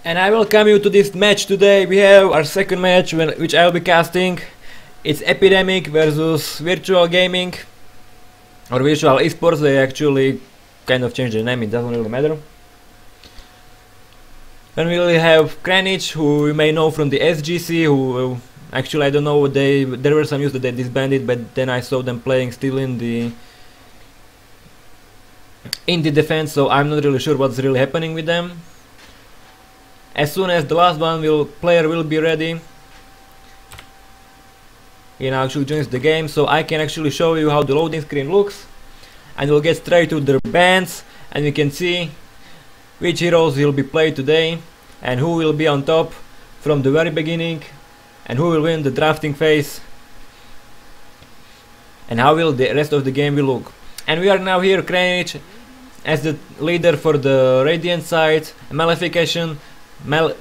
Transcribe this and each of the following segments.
And I welcome you to this match today. We have our second match which I will be casting. It's EPIDEMIC versus Virtual Gaming or Virtual eSports. They actually kind of changed the name, it doesn't really matter. Then we will have Kranich, who you may know from the SGC, who actually I don't know what there were some news that they disbanded, but then I saw them playing still in the defense, so I'm not really sure what's really happening with them. As soon as the last player will be ready, he now actually joins the game, so I can actually show you how the loading screen looks, and we'll get straight to their bands, and we can see which heroes will be played today and who will be on top from the very beginning and who will win the drafting phase and how will the rest of the game will look. And we are now here, Kranich as the leader for the Radiant side, Malefication damn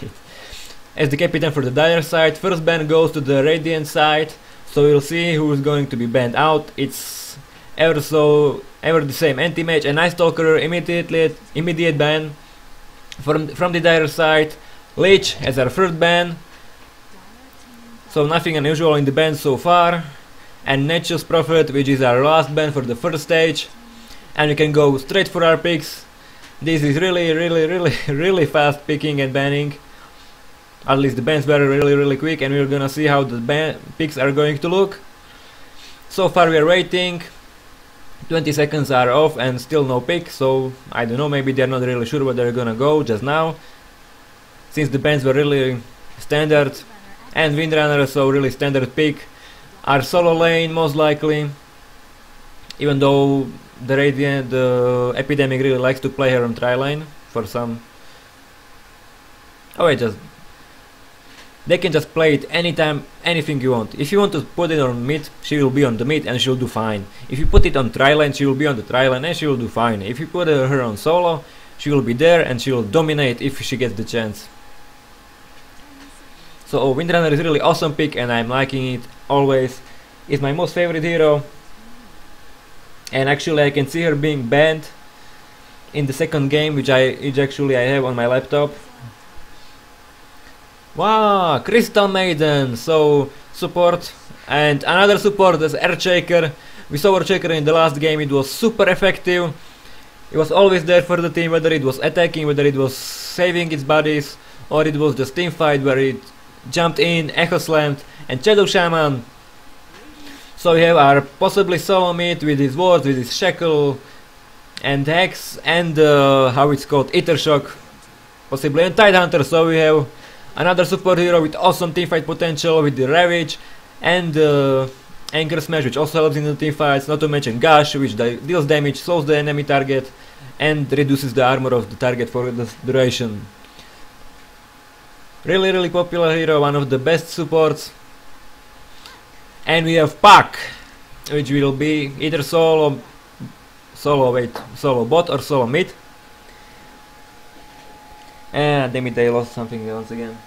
it, as the captain for the Dire side. First ban goes to the Radiant side, so we'll see who is going to be banned out. It's ever the same anti-mage and Night Stalker, immediate ban from the Dire side. Lich as our first ban, so nothing unusual in the ban so far. And Nature's Prophet, which is our last ban for the first stage, and we can go straight for our picks. This is really fast picking and banning. At least the bans were really quick, and we're gonna see how the picks are going to look. So far we are waiting. 20 seconds are off and still no pick, so I don't know, maybe they're not really sure where they're gonna go just now, since the bans were really standard. And Windrunner, so really standard pick. Our solo lane most likely, even though the Epidemic really likes to play her on tri lane for some. Oh wait, they can just play it anytime, anything you want. If you want to put it on mid, she will be on the mid and she'll do fine. If you put it on tri lane, she will be on the tri lane and she will do fine. If you put her on solo, she will be there and she will dominate if she gets the chance. So Windrunner is really awesome pick and I'm liking it always. It's my most favorite hero. And actually I can see her being banned in the second game, which actually I have on my laptop. Wow, Crystal Maiden, so support, and another support is Earthshaker. We saw Earthshaker in the last game, it was super effective. It was always there for the team, whether it was attacking, whether it was saving its bodies, or it was just team fight where it jumped in, echo slammed, and Shadow Shaman. So we have our possibly solo mid with his wards, with his shackle and hex, and how it's called, Ether Shock, possibly, and Tidehunter. So we have another support hero with awesome teamfight potential with the Ravage and Anchor Smash, which also helps in the teamfights, not to mention Gush, which deals damage, slows the enemy target and reduces the armor of the target for the duration. Really popular hero, one of the best supports. And we have Puck, which will be either solo bot or solo mid. And damn it, they lost something once again.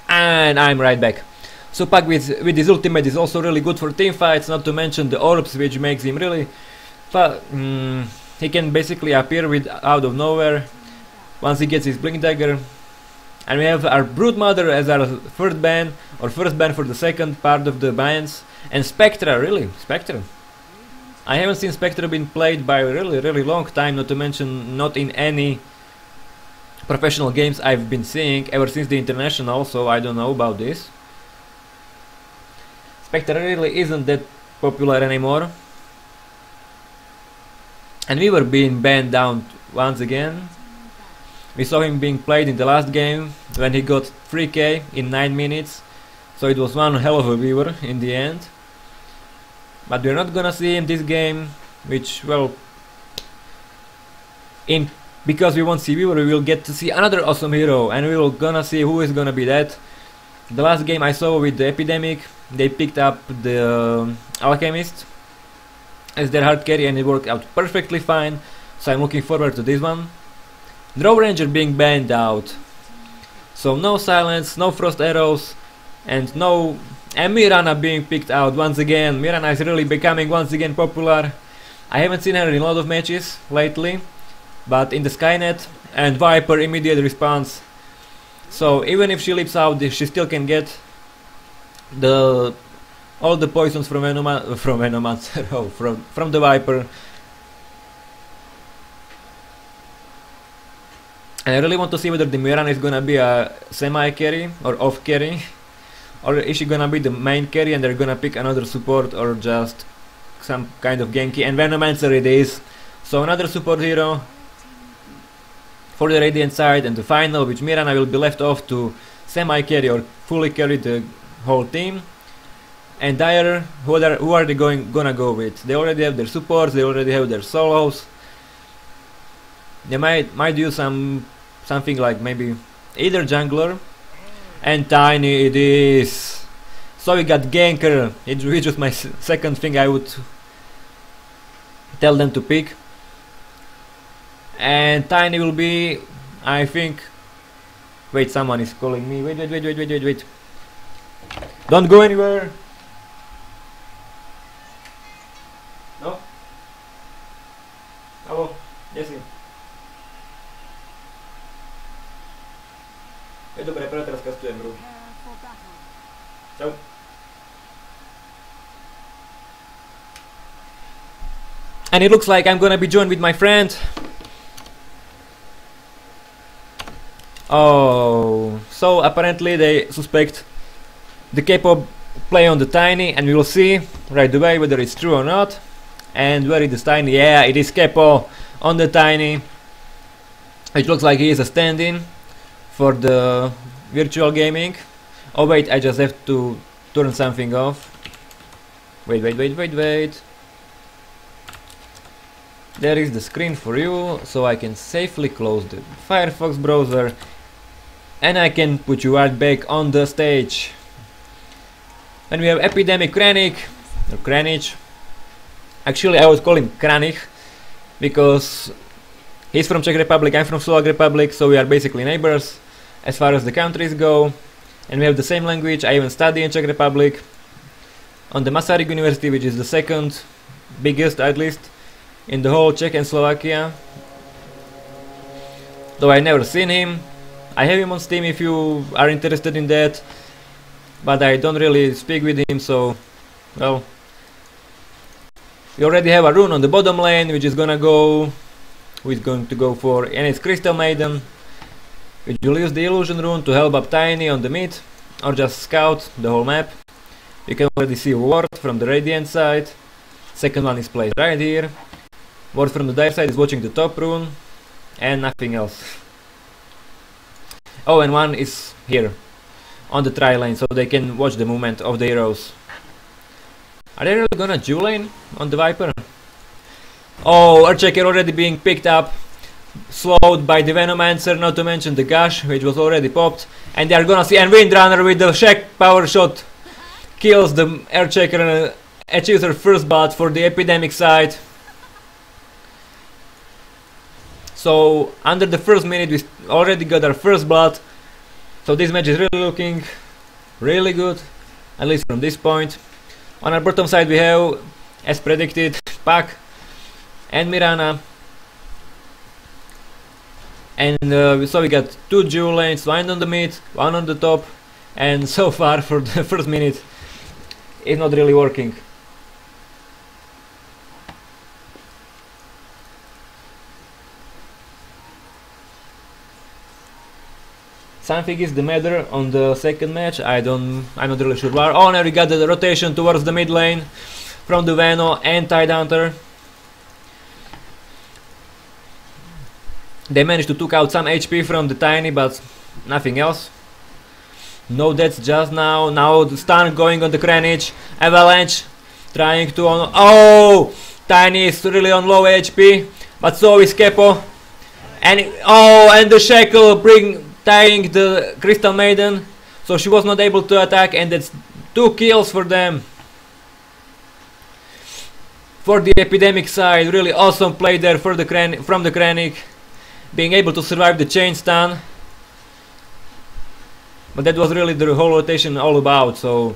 And I'm right back. So Puck with his ultimate is also really good for team fights, not to mention the orbs, which makes him really he can basically appear out of nowhere once he gets his blink dagger. And we have our Broodmother as our first ban for the second part of the bans. And Spectra, Spectra. I haven't seen Spectra being played by a really long time, not to mention not in any professional games I've been seeing ever since the international, so I don't know about this. Spectre really isn't that popular anymore. And we were being banned down once again. We saw him being played in the last game when he got 3k in 9 minutes. So it was one hell of a viewer in the end. But we're not gonna see him this game, which, well, because we won't see viewer, we will get to see another awesome hero, and we will gonna see who is gonna be that. The last game I saw with the Epidemic, they picked up the Alchemist as their hard carry and it worked out perfectly fine, so I'm looking forward to this one. Draw Ranger being banned out, so no silence, no frost arrows, and Mirana being picked out once again. Mirana is really becoming once again popular. I haven't seen her in a lot of matches lately, but in the Skynet, and Viper immediate response. So even if she leaps out, she still can get all the poisons from Venomancer, oh, from the Viper. And I really want to see whether the Mirana is gonna be a semi-carry or off-carry, or is she gonna be the main carry and they're gonna pick another support or just some kind of Genki. And Venomancer it is. So another support hero for the Radiant side, and the final, which Mirana will be left off to semi-carry or fully carry the whole team. And Dire, who are they gonna go with? They already have their supports, they already have their solos. They might do something like maybe either jungler, and Tiny it is. So we got Ganker, which was my second thing I would tell them to pick. And Tiny will be, I think. Wait, someone is calling me. Wait. Don't go anywhere. No? Hello? Yes. Je dobré, pro teraz kastujem hru. Čau. And it looks like I'm gonna be joined with my friend. Oh, so apparently they suspect the K-pop play on the Tiny, and we will see right away whether it's true or not. And where is Tiny? Yeah, it is Kepo on the Tiny. It looks like he is a stand-in for the virtual gaming. Oh wait, I just have to turn something off. Wait. There is the screen for you, so I can safely close the Firefox browser, and I can put you right back on the stage. Then we have EPIDEMIC Kranich, or Kranich. Actually I would call him Kranich, because he's from Czech Republic, I'm from Slovak Republic, so we are basically neighbors as far as the countries go. And we have the same language. I even study in Czech Republic on the Masaryk University, which is the second biggest, at least, in the whole Czech and Slovakia. Though I never seen him. I have him on Steam if you are interested in that, but I don't really speak with him, so well. We already have a rune on the bottom lane, which is gonna go, who is going to go for, and it's Crystal Maiden, which will use the illusion rune to help up Tiny on the mid, or just scout the whole map. You can already see Ward from the Radiant side. Second one is placed right here. Ward from the Dire side is watching the top rune, and nothing else. Oh, and one is here on the tri lane, so they can watch the movement of the heroes. Are they really gonna dual lane on the Viper? Oh, Earthshaker already being picked up, slowed by the Venomancer, not to mention the Gush, which was already popped. And they are gonna see, and Windrunner with the Shack power shot kills the Earthshaker and achieves her first blood for the EPIDEMIC side. So under the first minute we already got our first blood. So this match is really looking really good, at least from this point. On our bottom side we have, as predicted, Pak and Mirana. And so we got two dual lanes, one on the mid, one on the top, and so far for the first minute it's not really working. Something is the matter on the second match. I'm not really sure why. Oh, now we got the rotation towards the mid lane from the Veno and Tidehunter. They managed to took out some HP from the Tiny, but nothing else. No deaths just now. Now the stun going on the Kranich. Avalanche trying to oh! Tiny is really on low HP, but so is Kepo. And and the Shackle tying the Crystal Maiden, so she was not able to attack, and that's 2 kills for them. For the EPIDEMIC side, really awesome play there for the from the Kranich, being able to survive the chain stun. But that was really the whole rotation all about. So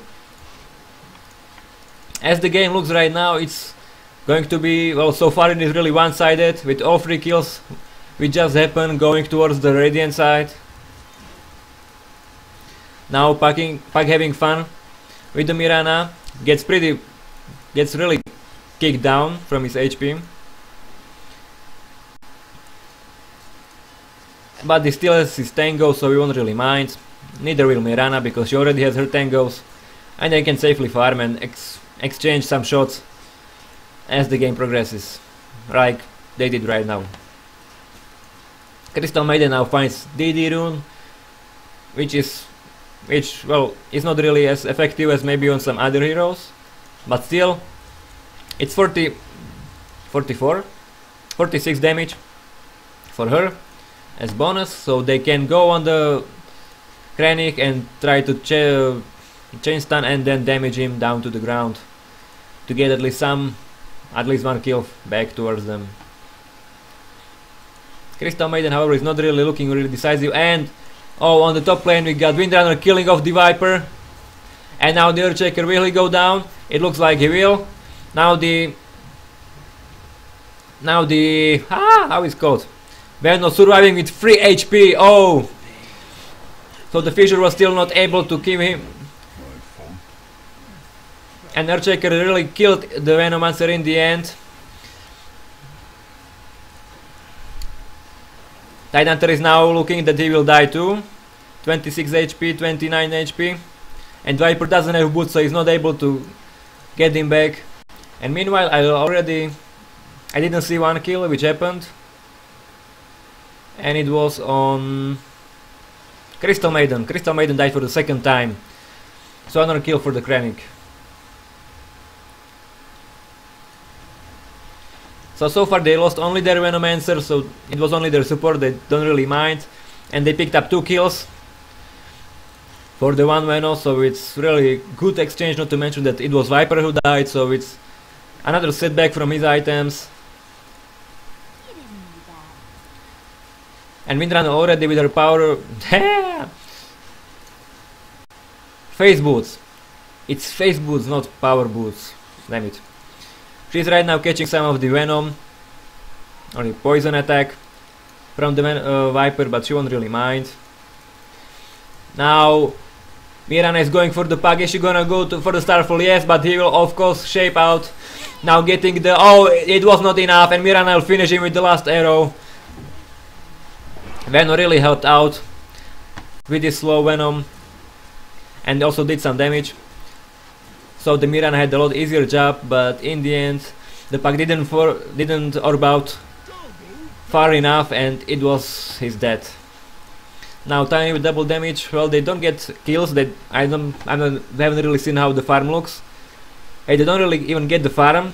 as the game looks right now, it's going to be, well, so far it is really one-sided with all 3 kills which just happened going towards the Radiant side. Now Puck having fun with the Mirana, gets really kicked down from his HP. But he still has his Tango, so we won't really mind. Neither will Mirana, because she already has her Tangos, and they can safely farm and exchange some shots as the game progresses, like they did right now. Crystal Maiden now finds DD rune, which well, is not really as effective as maybe on some other heroes, but still, it's 46 damage for her as bonus, so they can go on the Krennic and try to chain stun and then damage him down to the ground to get at least one kill back towards them. Crystal Maiden, however, is not really looking really decisive, and oh, on the top lane we got Windrunner killing off the Viper, and now the Earthshaker, will he go down? It looks like he will. Now the how is it called? Venom surviving with 3 HP. Oh, so the Fissure was still not able to kill him, and Earthshaker really killed the Venomancer in the end. Tidehunter is now looking that he will die too. 26 HP, 29 HP, and Viper doesn't have boots, so he's not able to get him back. And meanwhile, I didn't see one kill which happened, and it was on Crystal Maiden. Crystal Maiden died for the second time, so another kill for the Krennic. So far they lost only their Venomancer, so it was only their support, they don't really mind, and they picked up 2 kills for the one Veno, so it's really good exchange, not to mention that it was Viper who died, so it's another setback from his items. And Windrunner already with her power. Phase boots. It's phase boots, not power boots. Damn it. She's right now catching some of the Venom, or the poison attack from the Viper, but she won't really mind. Now Mirana is going for the Pug. Is she gonna go for the Starfall? Yes, but he will of course shape out. Now getting the... oh, it was not enough, and Mirana will finish him with the last arrow. Venom really helped out with his slow Venom, and also did some damage. So the Mirana had a lot easier job, but in the end the Pug didn't orb out far enough, and it was his death. Now Tiny with double damage. Well, they don't get kills. We haven't really seen how the farm looks. Hey, they don't really even get the farm,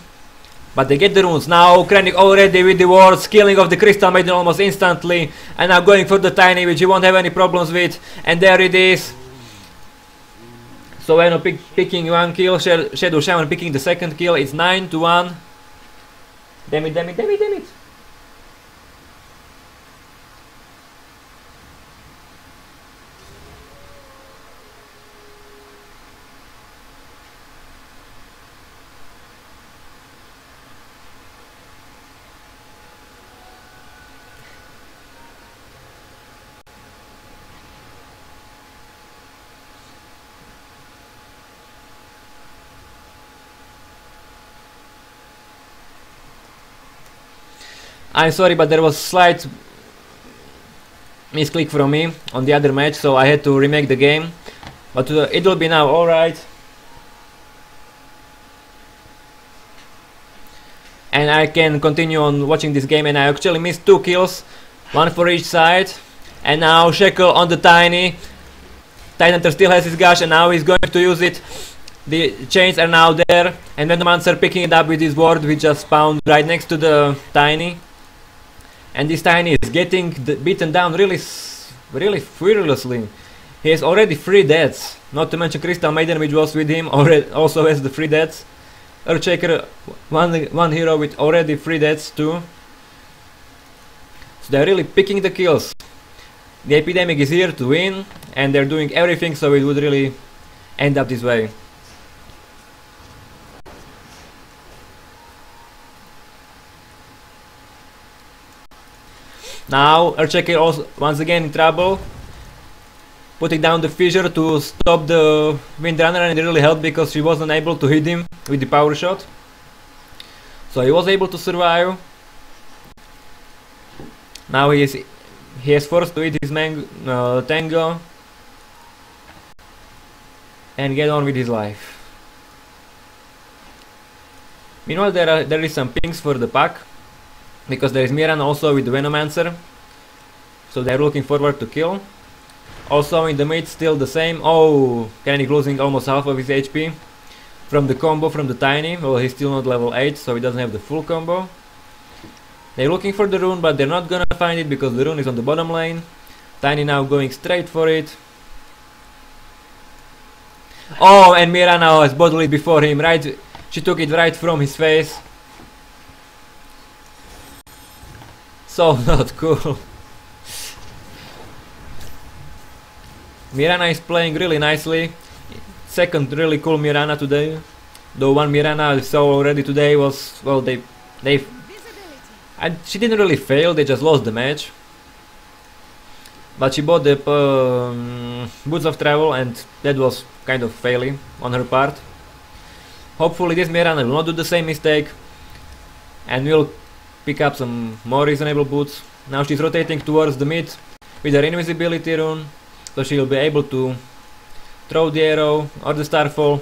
but they get the runes. Now Krennic already with the wards, killing of the Crystal Maiden almost instantly, and now going for the Tiny, which he won't have any problems with, and there it is. So Venom picking one kill, Shadow Shaman picking the second kill. It's 9-1. Damn it, damn it, damn it, damn it. I'm sorry, but there was slight misclick from me on the other match, so I had to remake the game. But it will be now alright. And I can continue on watching this game, and I actually missed 2 kills, 1 for each side. And now Shackle on the Tiny. Tidehunter still has his gush, and now he's going to use it. The chains are now there, and Venomancer picking it up with his ward, which just spawned right next to the Tiny. And this Tiny is getting beaten down really fearlessly. He has already 3 deaths, not to mention Crystal Maiden, which was with him, also has the 3 deaths. Earthshaker, one hero with already 3 deaths too. So they're really picking the kills. The Epidemic is here to win, and they're doing everything so it would really end up this way. Now Earthshaker also once again in trouble, putting down the fissure to stop the Windrunner, and it really helped because she wasn't able to hit him with the power shot. So he was able to survive. Now he is forced to eat his tango and get on with his life. Meanwhile, there is some pings for the pack, because there is Miran also with the Venomancer, so they are looking forward to kill. Also in the mid, still the same. Oh, Kenny losing almost half of his HP from the combo from the Tiny. Well, he's still not level 8, so he doesn't have the full combo. They're looking for the rune, but they're not gonna find it because the rune is on the bottom lane. Tiny now going straight for it. Oh, and Mira now has bottled it before him, right? She took it right from his face. So not cool. Mirana is playing really nicely. Second really cool Mirana today. The one Mirana I saw already today was, well, she didn't really fail, they just lost the match. But she bought the Boots of Travel, and that was kind of failing on her part. Hopefully this Mirana will not do the same mistake and will pick up some more reasonable boots. Now she's rotating towards the mid with her invisibility rune, so she'll be able to throw the arrow or the starfall.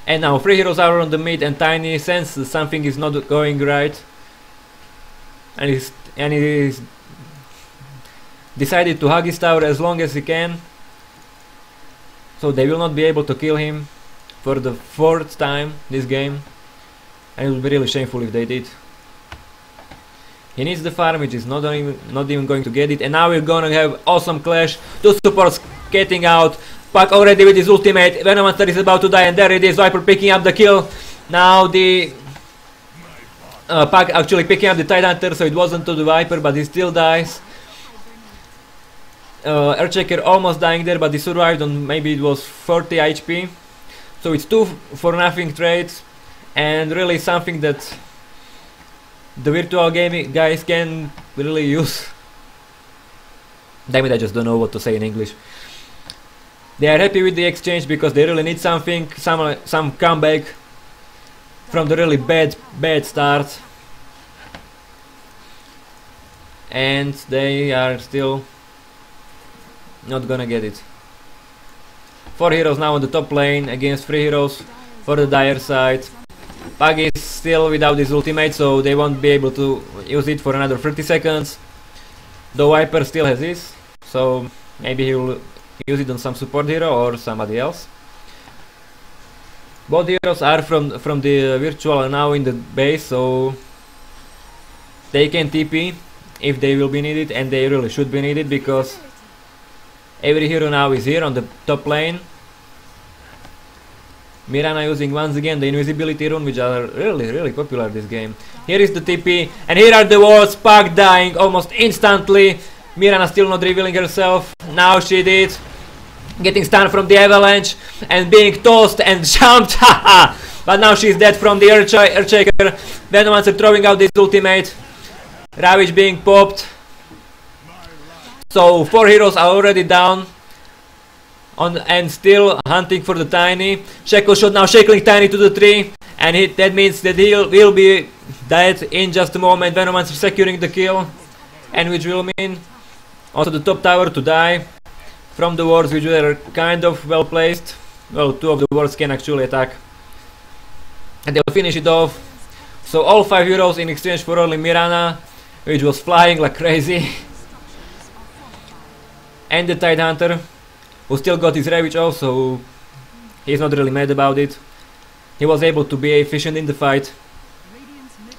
And now 3 heroes are on the mid, and Tiny senses something is not going right, and he's decided to hug his tower as long as he can, so they will not be able to kill him for the 4th time this game, and it would be really shameful if they did. He needs the farm, which is not even going to get it, and now we're gonna have awesome clash. 2 supports getting out. Puck already with his ultimate. Venomancer is about to die, and there it is. Viper picking up the kill. Now the Puck actually picking up the Tidehunter, so it wasn't to the Viper, but he still dies. Earthshaker almost dying there, but he survived on, maybe it was 40 HP. So it's 2 for nothing trades, and really something that the virtual gaming guys can really use. Damn it, I just don't know what to say in English. They are happy with the exchange because they really need something, some comeback from the really bad start, and they are still not gonna get it. 4 heroes now on the top lane against 3 heroes for the Dire side. Pug is still without his ultimate, so they won't be able to use it for another 30 seconds. The Viper still has his, so maybe he will use it on some support hero or somebody else. Both heroes are from the virtual now in the base, so they can TP if they will be needed, and they really should be needed because every hero now is here on the top lane. Mirana using once again the invisibility rune, which are really popular this game. Here is the TP, and here are the wards. Puck dying almost instantly. Mirana still not revealing herself. Now she did. Getting stunned from the avalanche and being tossed and jumped. Haha! But now she's dead from the Earthshaker. Venomancer throwing out his ultimate. Ravage being popped. So 4 heroes are already down. And still hunting for the Tiny. Shackle shot now shackling Tiny to the tree. And that means that he will be dead in just a moment. Venomancer securing the kill. And which will mean also the top tower to die from the wards, which were kind of well placed. Well, 2 of the wards can actually attack, and they'll finish it off. So all 5 heroes in exchange for only Mirana, which was flying like crazy. And the Tidehunter, who still got his Ravage off, so he's not really mad about it. He was able to be efficient in the fight,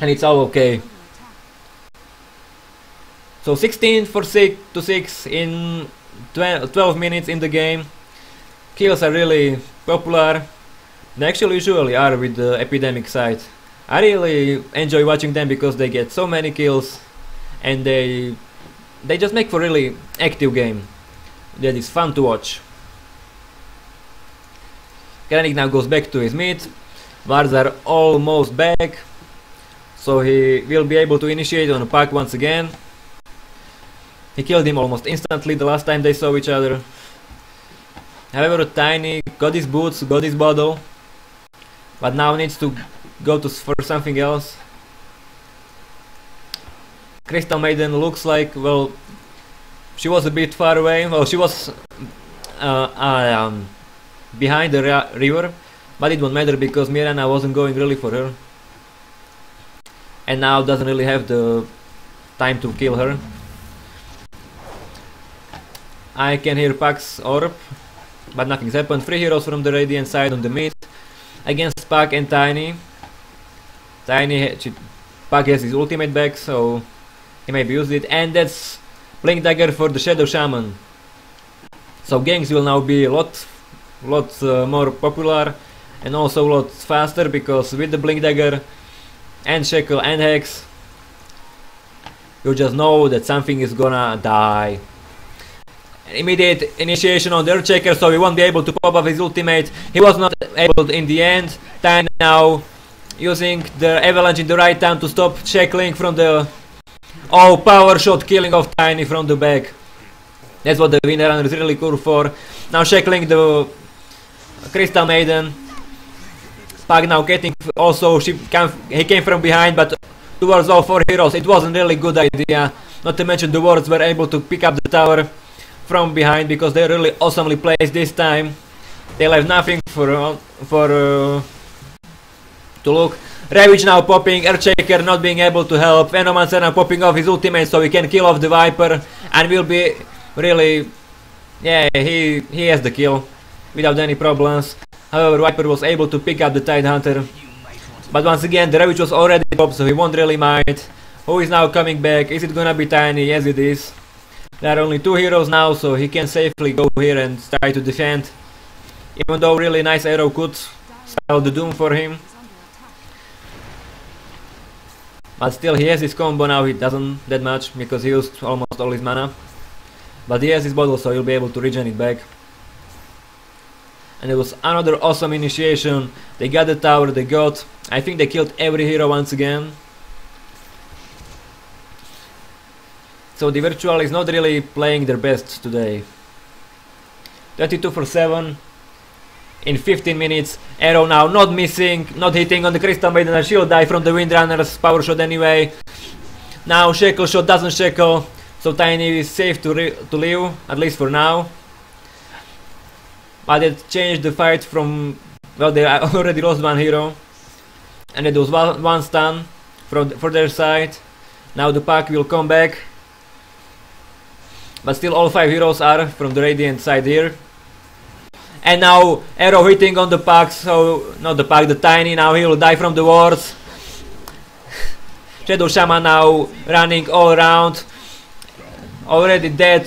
and it's all okay. So 16 for 6 in 12 minutes in the game. Kills are really popular. They actually usually are with the Epidemic side. I really enjoy watching them because they get so many kills, and they just make for really active game that is fun to watch. Krennic now goes back to his mid. Wards are almost back, so he will be able to initiate on Puck once again. He killed him almost instantly the last time they saw each other. However, Tiny got his boots, got his bottle, but now needs to go for something else. Crystal Maiden looks like, well, she was a bit far away. Well, she was behind the river, but it won't matter because Mirana wasn't going really for her, and now doesn't really have the time to kill her. I can hear Puck's orb, but nothing's happened. 3 heroes from the Radiant side on the mid against Puck and Tiny. Puck has his ultimate back, so he maybe used it, and that's Blink Dagger for the Shadow Shaman. So ganks will now be a lot more popular and also a lot faster, because with the Blink Dagger and Shackle and Hex, you just know that something is gonna die. Immediate initiation on the Earthshaker, so he won't be able to pop off his ultimate. He was not able in the end. Tiny now using the Avalanche in the right time to stop Shackling from the... Oh, power shot killing of Tiny from the back. That's what the Windrunner is really cool for. Now Shackling the Crystal Maiden. Puck now getting also, he came from behind, but towards all 4 heroes it wasn't really good idea. Not to mention the wards were able to pick up the tower from behind, because they're really awesomely placed this time. They left nothing to look. Ravage now popping, Earthshaker not being able to help, Venomancer now popping off his ultimate so he can kill off the Viper, and will be really... yeah, he has the kill without any problems. However, Viper was able to pick up the Tidehunter, but once again the Ravage was already popped, so he won't really mind. Who is now coming back? Is it gonna be Tiny? Yes, it is. There are only 2 heroes now, so he can safely go here and try to defend. Even though really nice arrow could spell the doom for him. But still he has his combo now, he doesn't that much because he used almost all his mana. But he has his bottle, so he'll be able to regen it back. And it was another awesome initiation. They got the tower, I think they killed every hero once again. So the Virtual is not really playing their best today. 22 for 7 in 15 minutes. Arrow now not missing, not hitting on the Crystal Maiden, and she'll die from the Windrunner's power shot anyway. Now Shackle shot doesn't shackle, so Tiny is safe to live, at least for now. But it changed the fight from... well, they already lost 1 hero, and it was one stun for their side. Now the Puck will come back, but still all 5 heroes are from the Radiant side here. And now arrow hitting on the Puck, so not the Puck, the Tiny. Now he will die from the wards. Shadow Shaman now running all around, already dead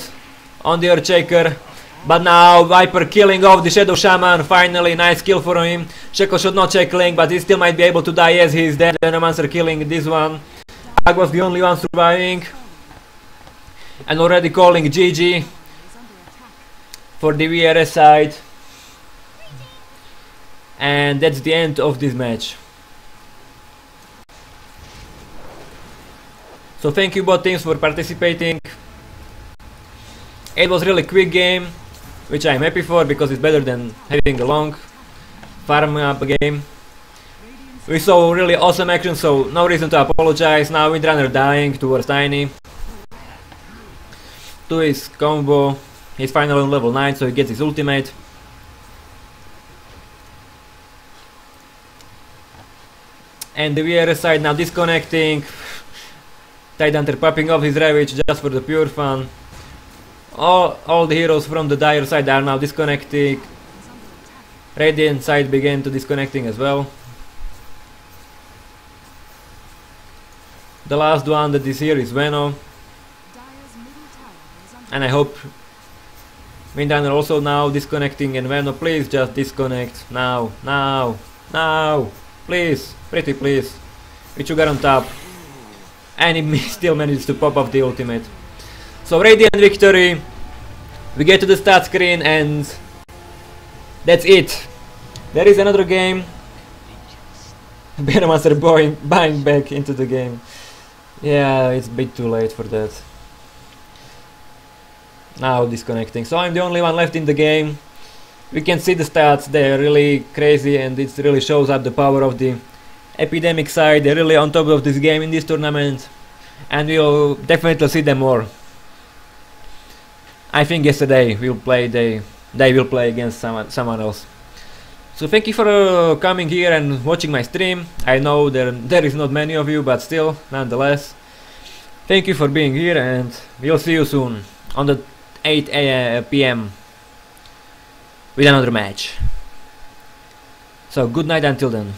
on the Earthshaker. But now Viper killing off the Shadow Shaman, finally, nice kill for him. Shackle shot not shackling, but he still might be able to die. Yes, he is dead. Venomancer killing this one. Puck was the only one surviving. And already calling GG for the VRS side. And that's the end of this match. So thank you both teams for participating. It was really quick game, which I'm happy for because it's better than having a long farm up game. We saw really awesome action, so no reason to apologize. Now Windrunner dying towards Tiny. To his combo, he's finally on level 9, so he gets his ultimate. And the VRS side now disconnecting. Tidehunter popping off his Ravage just for the pure fun. All the heroes from the Dire side are now disconnecting. Radiant side began to disconnecting as well. The last one that is here is Veno. And I hope Windrunner also now disconnecting, and Veno, please just disconnect now, please, pretty please. With Sugar on top. And he still manages to pop off the ultimate. So Radiant victory. We get to the start screen and that's it. There is another game. Bearmaster buying back into the game. Yeah, it's a bit too late for that. Now disconnecting. So I'm the only one left in the game. We can see the stats, they're really crazy, and it really shows up the power of the EPIDEMIC side. They're really on top of this game in this tournament, and we'll definitely see them more. I think yesterday they will play against someone else. So thank you for coming here and watching my stream. I know there is not many of you, but still, nonetheless, thank you for being here, and we'll see you soon on the 8 PM with another match. So good night until then.